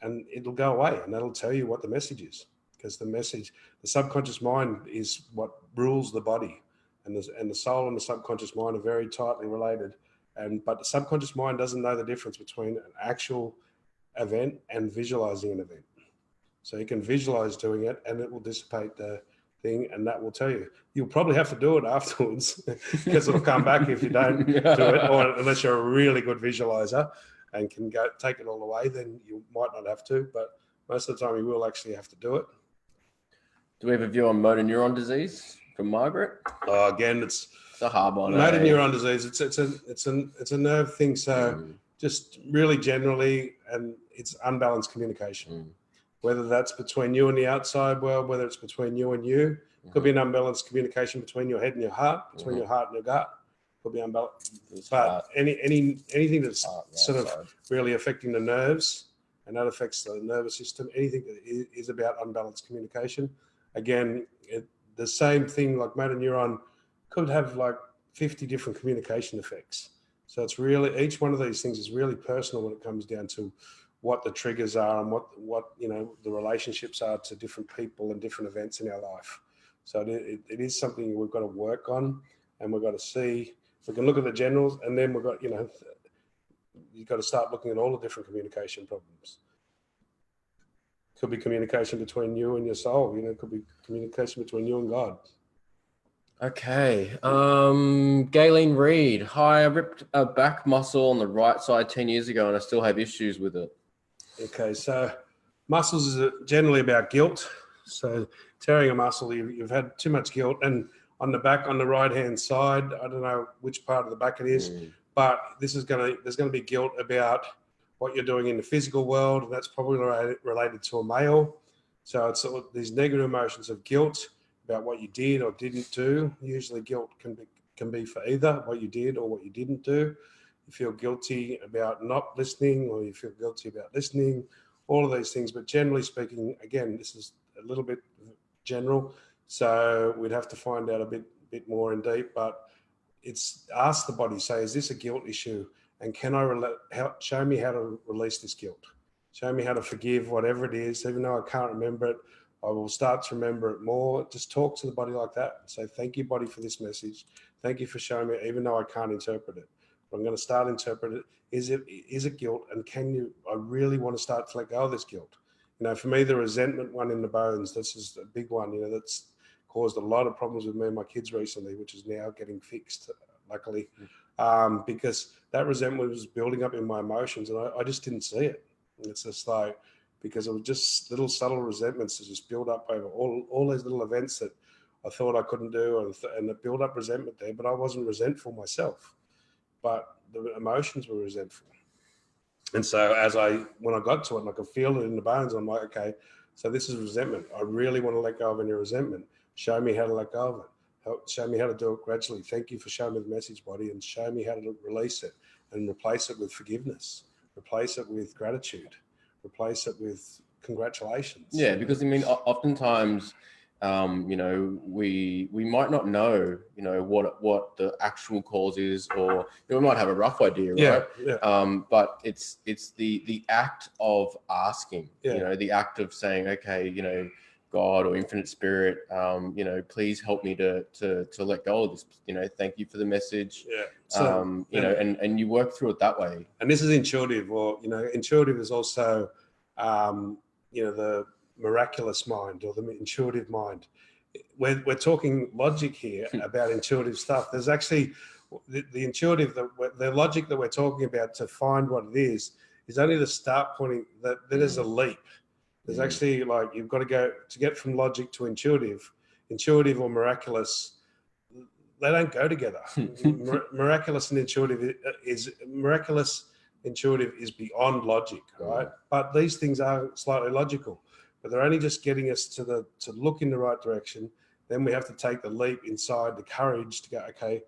And it'll go away, and that'll tell you what the message is. Because the subconscious mind is what rules the body. And the soul and the subconscious mind are very tightly related. But the subconscious mind doesn't know the difference between an actual event and visualizing an event. So you can visualize doing it and it will dissipate the thing, and that will tell you. You'll probably have to do it afterwards because it'll come back if you don't do it, or unless you're a really good visualizer and can go take it all away, then you might not have to, but most of the time you will actually have to do it. Do we have a view on motor neuron disease from Margaret? Again, it's a hard one. Motor neuron disease. It's a nerve thing. So just really generally, and it's unbalanced communication. Whether that's between you and the outside world, whether it's between you and you, could be an unbalanced communication between your head and your heart, between your heart and your gut. Could be unbalanced. But anything that's sort of really affecting the nerves, and that affects the nervous system. Anything that is about unbalanced communication. Again, the same thing, like motor neuron could have like 50 different communication effects. So it's really, each one of these things is really personal when it comes down to what the triggers are and what the relationships are to different people and different events in our life. So it is something we've got to work on, and we've got to see. We can look at the generals, and then we've got, you've got to start looking at all the different communication problems. Could be communication between you and your soul. Could be communication between you and God. Okay. Galen Reed. Hi, I ripped a back muscle on the right side 10 years ago and I still have issues with it. Okay, so muscles is generally about guilt. So tearing a muscle, you've had too much guilt. And on the back, on the right-hand side, I don't know which part of the back it is, but there's going to be guilt about what you're doing in the physical world. And that's probably related to a male. So it's these negative emotions of guilt about what you did or didn't do. Usually guilt can be for either what you did or what you didn't do. You feel guilty about not listening, or you feel guilty about listening, all of these things. But generally speaking, again, this is a little bit general. So we'd have to find out a bit more in deep, but it's ask the body, say, is this a guilt issue? And can show me how to release this guilt? Show me how to forgive whatever it is, even though I can't remember it. I will start to remember it more. Just talk to the body like that and say, thank you, body, for this message. Thank you for showing me, even though I can't interpret it. But I'm going to start interpret it. Is it guilt? And I really want to start to let go of this guilt. For me, the resentment one in the bones, this is a big one, that's caused a lot of problems with me and my kids recently, which is now getting fixed, luckily, because that resentment was building up in my emotions and I just didn't see it. It's just like, because it was just little subtle resentments that just build up over all those little events that I thought I couldn't do, and it built up resentment there. But I wasn't resentful myself, but the emotions were resentful. And so when I got to it and I could feel it in the bones, I'm like, okay, so this is resentment. I really want to let go of any resentment. Show me how to let go of it. Show me how to do it gradually. Thank you for showing me the message, body, and show me how to release it and replace it with forgiveness, replace it with gratitude, replace it with congratulations. Yeah, because I mean, oftentimes, you know, we might not know, you know, what the actual cause is, or you know, we might have a rough idea, right? Yeah. But it's the act of asking, Yeah. you know, the act of saying, okay, you know, God or infinite spirit, you know, please help me to let go of this. You know, thank you for the message. Yeah. So, you know, and you work through it that way. And this is intuitive, or you know, intuitive is also, you know, the miraculous mind or the intuitive mind. We're talking logic here about intuitive stuff. There's actually the intuitive, the logic that we're talking about to find what it is only the start pointing. That there's a leap. There's actually, like, you've got to go to get from logic to intuitive or miraculous. They don't go together. Miraculous and intuitive intuitive is beyond logic, right? But these things are slightly logical, but they're only just getting us to look in the right direction. Then we have to take the leap inside, the courage to go, okay,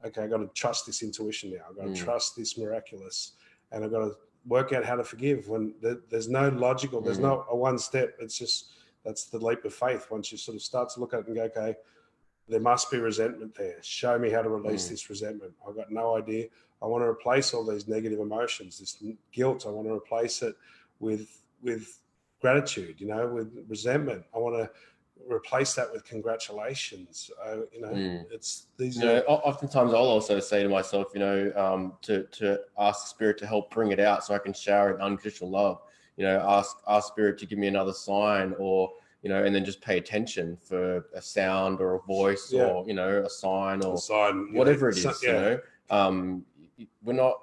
I've got to trust this intuition now. I've got to trust this miraculous, and I've got to work out how to forgive when there's no logical, there's not a one step. It's just, that's the leap of faith. Once you sort of start to look at it and go, okay, there must be resentment there. Show me how to release this resentment. I've got no idea. I want to replace all these negative emotions, this guilt. I want to replace it with gratitude, you know, with resentment. I want to replace that with congratulations. You know, it's these. You know, oftentimes I'll also say to myself, you know, to ask Spirit to help bring it out so I can shower it in unconditional love. You know, ask Spirit to give me another sign, or you know, and then just pay attention for a sound or a voice, or you know, a sign or whatever it is. You know, we're not.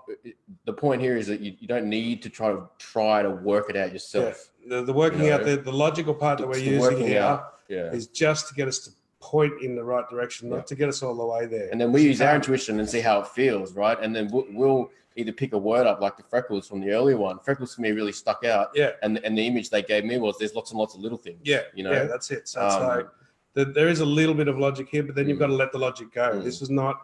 The point here is that you don't need to try to work it out yourself. Yeah. The working out, the logical part that we're using here is just to get us to point in the right direction, not to get us all the way there. And then we use our intuition and see how it feels, right? And then we'll either pick a word up, like the freckles from the earlier one. Freckles for me really stuck out. Yeah. And the image they gave me was there's lots and lots of little things. Yeah. You know. Yeah, that's it. So it's like there is a little bit of logic here, but then you've got to let the logic go. This is not,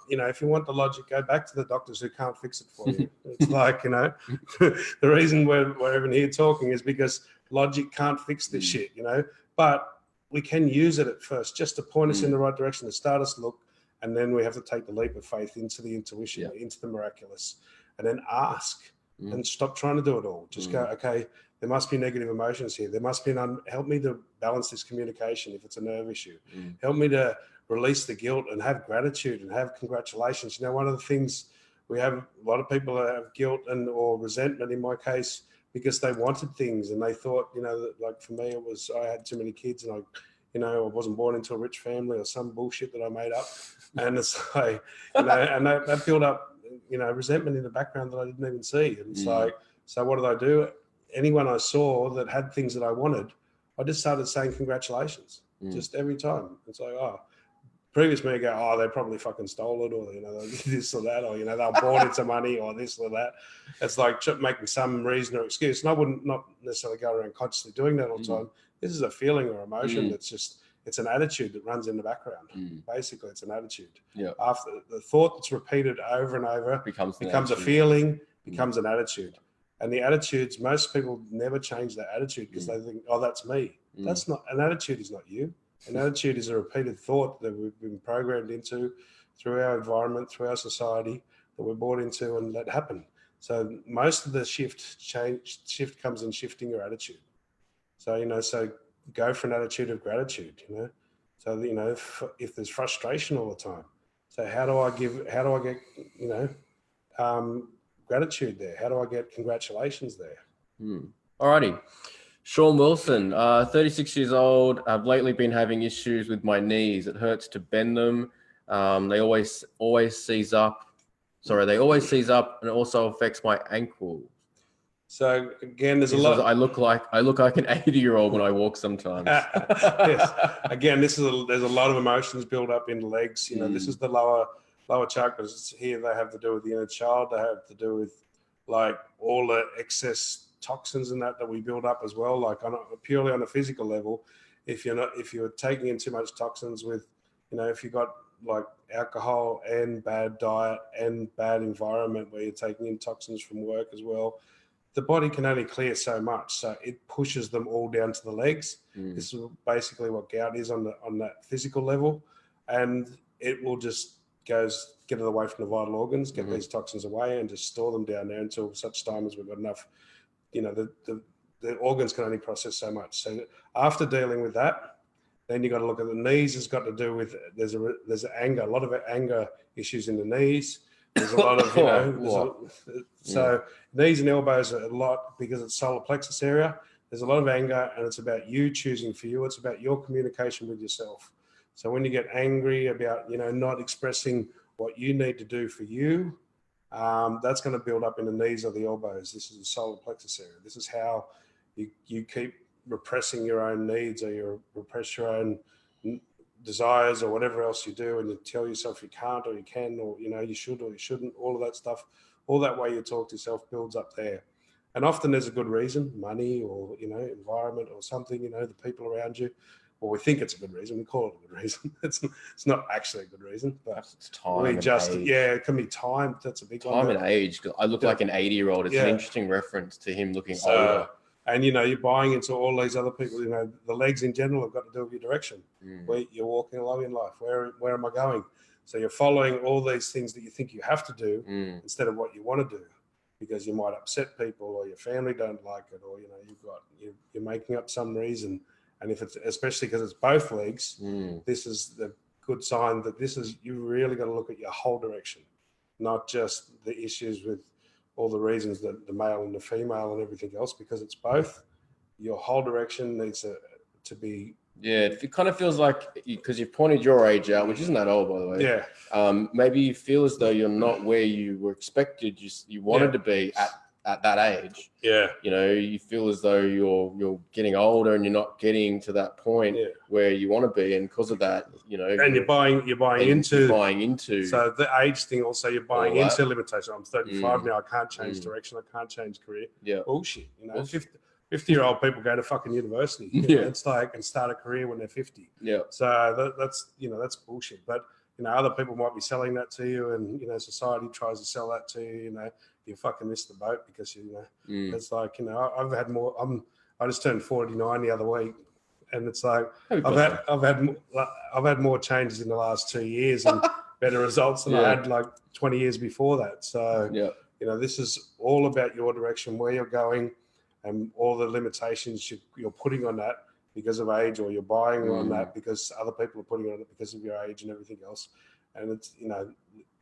you know, if you want the logic, go back to the doctors who can't fix it for you. It's like, you know, the reason we're even here talking is because logic can't fix this shit, you know, but we can use it at first just to point us in the right direction, to start us look, and then we have to take the leap of faith into the intuition, into the miraculous, and then ask and stop trying to do it all. Just go, okay, there must be negative emotions here. There must be help me to balance this communication if it's a nerve issue. Help me to release the guilt and have gratitude and have congratulations. You know, one of the things we have, a lot of people have guilt or resentment, in my case, because they wanted things and they thought, you know, that, like for me, it was, I had too many kids and I wasn't born into a rich family or some bullshit that I made up. And it's like, you know, and that built up, you know, resentment in the background that I didn't even see. And it's like, so what did I do? Anyone I saw that had things that I wanted, I just started saying congratulations just every time. It's like, oh, previous me go, oh, they probably fucking stole it, or, you know, this or that, or, you know, they were born into money, or this or that. It's like making some reason or excuse. And I wouldn't not necessarily go around consciously doing that all the time. This is a feeling or emotion that's just, it's an attitude that runs in the background. Basically, it's an attitude. Yeah. After the thought that's repeated over and over becomes a feeling, becomes an attitude. And the attitudes, most people never change their attitude because they think, oh, that's me. That's not, an attitude is not you. An attitude is a repeated thought that we've been programmed into through our environment, through our society, that we're brought into and let happen. So most of the shift comes in shifting your attitude. So, you know, so go for an attitude of gratitude, you know. So, you know, if there's frustration all the time, so how do I get, you know, gratitude there? How do I get congratulations there? Alrighty. Sean Wilson, 36 years old. I've lately been having issues with my knees. It hurts to bend them. They always seize up. Sorry, they always seize up, and it also affects my ankle. So again, there's a He lot. says, I look like an 80-year-old when I walk sometimes. Yes. Again, there's a lot of emotions built up in the legs. You know, this is the lower chakras. Here they have to do with the inner child. They have to do with like all the excess toxins and that we build up as well. Like purely on a physical level, if you're taking in too much toxins with, you know, if you got like alcohol and bad diet and bad environment where you're taking in toxins from work as well, the body can only clear so much, so it pushes them all down to the legs. This is basically what gout is on that physical level, and it will just get it away from the vital organs, get these toxins away, and just store them down there until such time as we've got enough. You know, the organs can only process so much. So after dealing with that, then you got to look at the knees. Has got to do with there's anger, a lot of anger issues in the knees. There's a lot of, so knees and elbows are a lot because it's solar plexus area. There's a lot of anger, and it's about you choosing for you. It's about your communication with yourself. So when you get angry about, you know, not expressing what you need to do for you, that's going to build up in the knees or the elbows. This is the solar plexus area. This is how you keep repressing your own needs, or you repress your own desires or whatever else you do, and you tell yourself you can't or you can, or you know you should or you shouldn't. All of that stuff, all that way you talk to yourself builds up there. And often there's a good reason, money or, you know, environment or something, you know, the people around you. Well, we think it's a good reason. We call it a good reason. It's not actually a good reason, but it's time and age. it can be time. That's a big one. Time and age. I look like an 80-year-old. It's an interesting reference to him looking older. And, you know, you're buying into all these other people. You know, the legs in general have got to do with your direction, where you're walking along in life. Where am I going? So you're following all these things that you think you have to do instead of what you want to do, because you might upset people, or your family don't like it, or, you know, you're making up some reason. And if it's, especially because it's both legs, this is the good sign that you really got to look at your whole direction, not just the issues with all the reasons that the male and the female and everything else, because it's both. Your whole direction needs to be. Yeah, it kind of feels like, because you've pointed your age out, which isn't that old, by the way. Yeah. Maybe you feel as though you're not where you were expected. You wanted to be at that age. Yeah. You know, you feel as though you're getting older and you're not getting to that point where you want to be, and because of that, you know. And you're buying into. So the age thing also, you're buying into limitation. I'm 35 now. I can't change direction. I can't change career. Yeah. Bullshit. You know, 50-year-old people go to fucking university. You know, it's like, and start a career when they're 50. Yeah. So that's, you know, that's bullshit. But, you know, other people might be selling that to you, and, you know, society tries to sell that to you. You know, you fucking missed the boat because, you know, it's like, you know, I've had more. I just turned 49 the other week, and it's like I've had more changes in the last 2 years and better results than I had like 20 years before that. So, you know, this is all about your direction, where you're going, and all the limitations you're putting on that because of age, or you're buying on that because other people are putting on it because of your age and everything else. And it's, you know,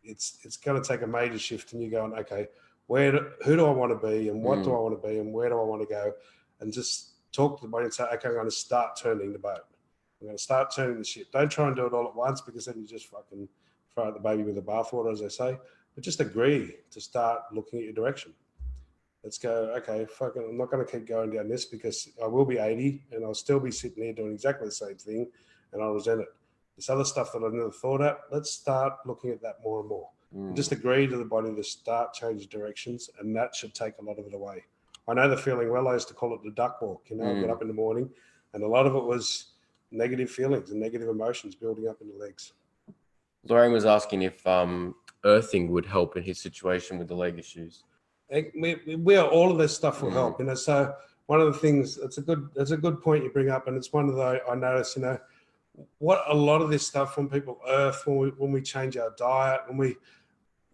it's going to take a major shift, and you're going, okay, who do I want to be, and what do I want to be, and where do I want to go, and just talk to the body and say, okay, I'm going to start turning the boat. I'm going to start turning the ship. Don't try and do it all at once, because then you just fucking throw out the baby with the bathwater, as they say. But just agree to start looking at your direction. Let's go, okay, fucking, I'm not going to keep going down this, because I will be 80 and I'll still be sitting here doing exactly the same thing, and I'll resent it. This other stuff that I've never thought of, let's start looking at that more and more. And just agree to the body to start changing directions, and that should take a lot of it away. I know the feeling well. I used to call it the duck walk. You know, I get up in the morning, and a lot of it was negative feelings and negative emotions building up in the legs. Lorraine was asking if earthing would help in his situation with the leg issues. We are, all of this stuff will help. You know, so one of the things, it's a good point you bring up, and it's one of the, I notice, you know, what a lot of this stuff, when people earth, when we change our diet, when we,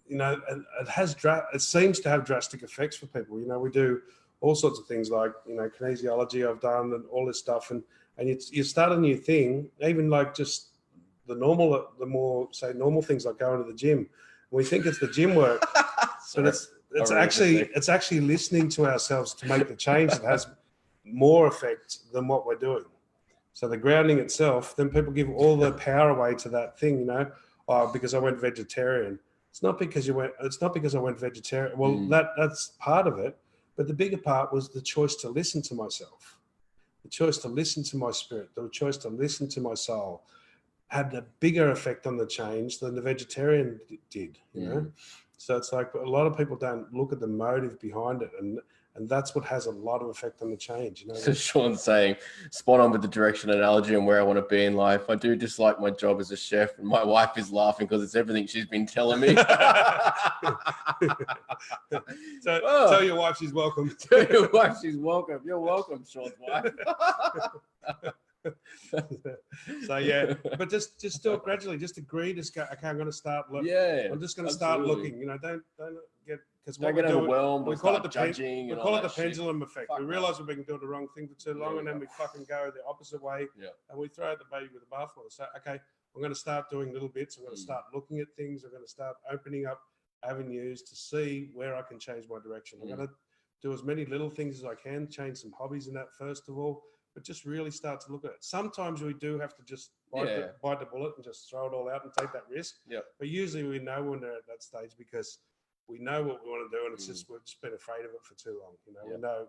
you know, it seems to have drastic effects for people. You know, we do all sorts of things like, you know, kinesiology I've done, and all this stuff, and you start a new thing, even like just the more say normal things like going to the gym. We think it's the gym work, but it's actually listening to ourselves to make the change that has more effect than what we're doing. So the grounding itself, then people give all the power away to that thing, you know, because I went vegetarian. It's not because I went vegetarian. Well, that's part of it, But the bigger part was the choice to listen to myself, the choice to listen to my spirit, the choice to listen to my soul had a bigger effect on the change than the vegetarian did, you know? So it's like a lot of people don't look at the motive behind it, and that's what has a lot of effect on the change, you know? So Sean's saying, spot on with the direction analogy and where I want to be in life. I do dislike my job as a chef, and my wife is laughing because it's everything she's been telling me. So tell your wife she's welcome. Tell your wife she's welcome. You're welcome, Sean's wife. So yeah, but just do it gradually. Just agree. Just go. Okay, I'm going to start looking. Yeah, I'm just going to start looking. You know, don't get because don't get overwhelmed. We call it the judging. We call it the pendulum effect. Fuck we realize we've been doing the wrong thing for too long, and then we fucking go the opposite way, and we throw out the baby with the bathwater. So okay, I'm going to start doing little bits. I'm going to start looking at things. I'm going to start opening up avenues to see where I can change my direction. I'm going to do as many little things as I can. Change some hobbies in that first of all. But just really start to look at it. Sometimes we do have to just bite the bullet and just throw it all out and take that risk. Yeah. But usually we know when they're at that stage because we know what we want to do, and it's just we've just been afraid of it for too long. You know, we know,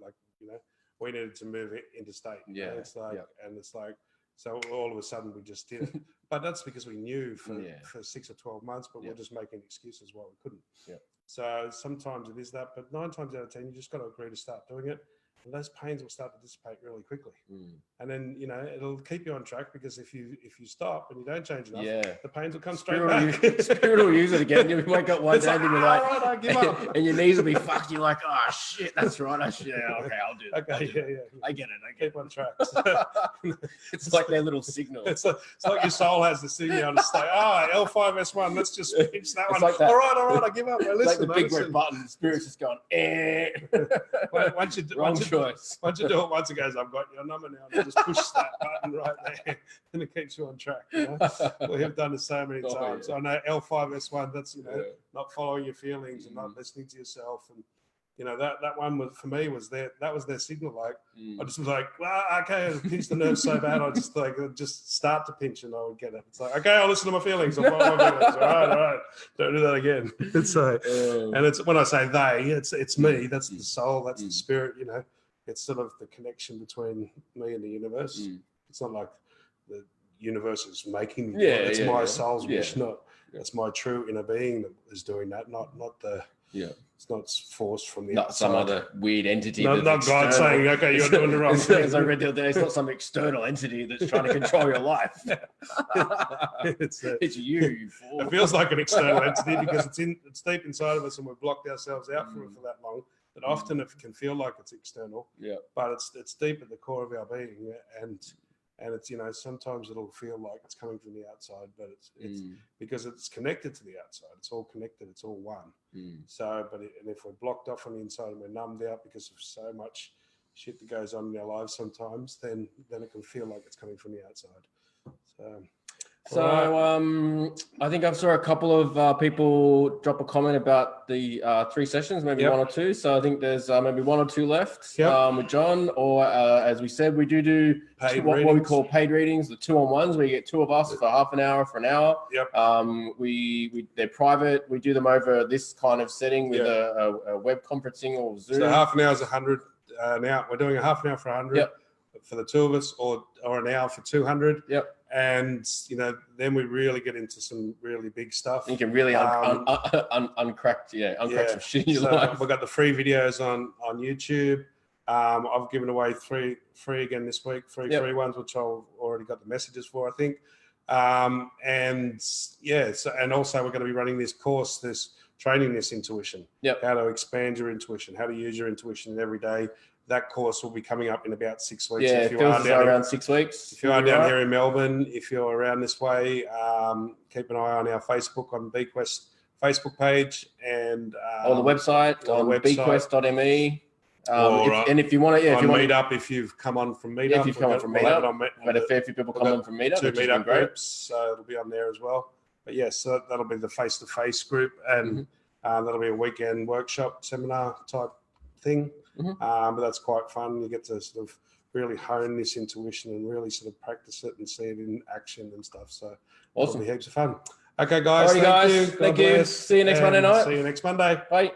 like you know, we needed to move it interstate. Yeah. And it's like, and it's like, so all of a sudden we just did it. But that's because we knew for 6 or 12 months, but we're just making excuses why we couldn't. Yeah. So sometimes it is that, but 9 times out of 10, you just got to agree to start doing it. And those pains will start to dissipate really quickly. And then, you know, it'll keep you on track because if you stop and you don't change enough, the pains will come straight back. Spirit will use it again. You wake up one day and you're like, all right, I give up. And your knees will be fucked. You're like, oh shit, that's right. Okay, I'll do that. Okay, I get it. Keep on track. It's like their little signal. It's like your soul has the signal on to say, L5S1, let's just pinch that one. Like that. All right, I give up. I listen, like the big red button. The spirit's just going, Wrong choice. Once you do it once, it goes, I've got your number now. And just push that button right there and it keeps you on track. You know? We have done it so many times. I know L5S1, that's, you know, not following your feelings and not listening to yourself. And, you know, that one was, for me, was that was their signal. Like, I just was like, well, okay, I pinched the nerve so bad. I just start to pinch and I would get it. It's like, okay, I'll listen to my feelings. I'll follow my feelings. All right. Don't do that again. It's and it's when I say they, it's me. That's the soul. That's the spirit, you know. It's sort of the connection between me and the universe. It's not like the universe is making me. It's my soul's wish, not. It's my true inner being that is doing that, not the. It's not forced from the not outside. Some other weird entity. Not God saying, okay, you're doing the wrong thing. As I read the other day, it's not some external entity that's trying to control your life. It's you. It feels like an external entity because it's deep inside of us and we've blocked ourselves out from it for that long. That often it can feel like it's external, but it's deep at the core of our being, and it's, you know, sometimes it'll feel like it's coming from the outside, but it's because it's connected to the outside. It's all connected. It's all one. So, and if we're blocked off on the inside and we're numbed out because of so much shit that goes on in our lives, sometimes then it can feel like it's coming from the outside. So I think I saw a couple of people drop a comment about the 3 sessions, maybe 1 or 2. So I think there's maybe 1 or 2 left with John. Or as we said, we do what we call paid readings, the 2-on-1s, where you get 2 of us for half an hour, for an hour. They're private. We do them over this kind of setting with a web conferencing or Zoom. So half an hour is 100. Now we're doing a half an hour for 100 for the 2 of us, or an hour for 200. And, you know, then we really get into some really big stuff. You can really uncrack some shit in your life. We've got the free videos on YouTube. I've given away free again this week, free ones, which I've already got the messages for, I think. And also we're going to be running this course, training this intuition, how to expand your intuition, how to use your intuition every day. That course will be coming up in about 6 weeks. Yeah, it feels around 6 weeks. If you are down here in Melbourne, if you're around this way, keep an eye on our Facebook, on BQuest Facebook page, and or the website on bquest.me. And if you want to, Meetup, if you've come on from Meetup, if you've come on from Meetup, we've had a fair few people come on from Meetup. 2 Meetup groups, so it'll be on there as well. But yes, so that'll be the face-to-face group, and that'll be a weekend workshop seminar type thing. But that's quite fun. You get to sort of really hone this intuition and really sort of practice it and see it in action and stuff. So awesome. It'll be heaps of fun. Okay, guys. Thank you. See you next Monday night. See you next Monday. Bye.